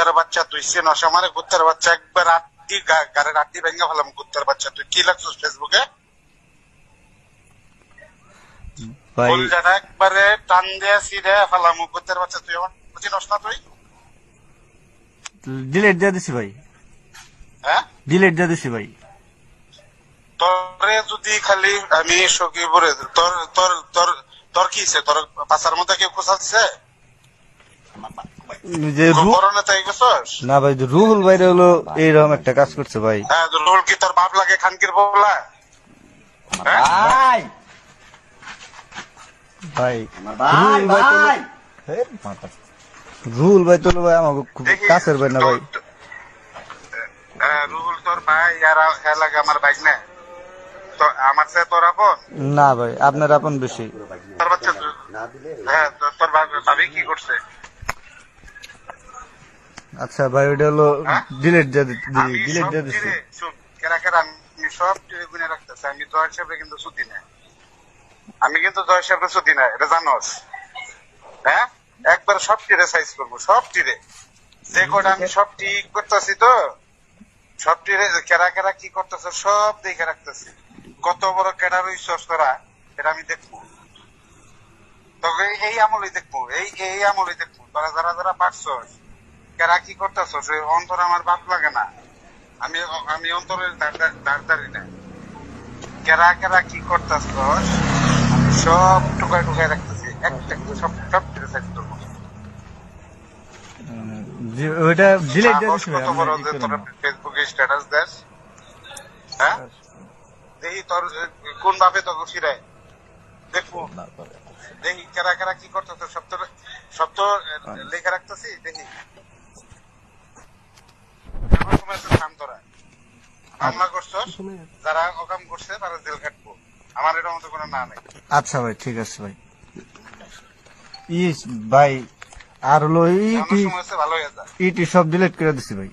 কুত্তার বাচ্চা তুই চেনস আমারে? কুত্তার বাচ্চা একবার আটটি গাড়ির আটটি ভেঙে ফেলাম। কুত্তার বাচ্চা তুই কি লাগছিস ফেসবুকে? ভাই ফুলজাটা একবারে টান দিয়ে ছিঁড়ে ফেলাম। কুত্তার বাচ্চা তুই আমার চিনস না? তুই ডিলেট দিয়ে দিছি ভাই, হ্যাঁ ডিলেট দিয়ে দিছি ভাই। তোরে যদি খালি আমি সখীপুরে তোর তোর তোর তোর কি হইছে? তোর পাশার মধ্যে কেউ কোথাচ্ছে? যে করোনা তাই গেছস? না ভাই, রুহুল ভাইরে হলো এইরকম একটা কাজ করছে ভাই। হ্যাঁ, রুহুল কি তোর বাপ লাগে? খানকির বলা? ভাই ভাই ভাই ভাই রুহুল ভাই তো হলো ভাই আমাকে খুব কাছের ভাই না ভাই। রুহুল তোর ভাই আর হ্যাঁ লাগে আমার ভাই না? তো আমার সাথে তোর আপন না ভাই, আপনার আপন বেশি। তোর বাচ্চা হ্যাঁ, তোর ভাবি কি করছে? আচ্ছা ভাই, ওইটা হলো হ্যাঁ? ডিলেট দিয়ে আমি ডিলেট সব দিয়ে দিছি। টিরে শুন, কেরা কেরা আমি সব টিরে গুনে রাখতেছি। আমি জয় সাহেবের কিন্তু সুদি না। আমি কিন্তু জয় সাহেবের সুদি না, এটা জানোস? হ্যাঁ, একবার সব টিরে সাইজ করবো, সব টিরে যে কটা আমি সব ঠিক করতেছি। তো সব টিরে কেরা কেরা কি করতেছে সব দেখে রাখতেছি। কত বড় কেডা রইছস তোরা এটা আমি দেখবো। তবে এই আমলই দেখবো, এই আমলই দেখবো। তোরা যারা যারা পারছস, কেরা কি করতেছস, অন্তর আমার বাপ লাগে না। আমি আমি অন্তরের দাঁড়ি না। কেরা কেরা কি করতেছস সব টুকায় টুকায় রাখতেছি। একটা কিন্তু সব সব সাইজ করবো। ওইটা ডিলেট দিয়ে দিছি ভাই। কত বড় যে তোরা ফেসবুকে স্ট্যাটাস দেস? হ্যাঁ, দেখি তোর কোন ভাবে তোকে ফিরায় দেখবো। দেখি কেরা কেরা কি করতেছে, সব তো লেখা রাখতেছি। দেখি আমার সময় আছে থাম। তোরা হামলা করছস, যারা অকাম করছে তারা জেল খাটবো। আমার এটার মতো কোনো না নাই। আচ্ছা ভাই, ঠিক আছে ভাই। ভাই আর হলো আমার সময় আছে, ভালো হয়ে যা। ইটি সব ডিলেট করে দিছি ভাই।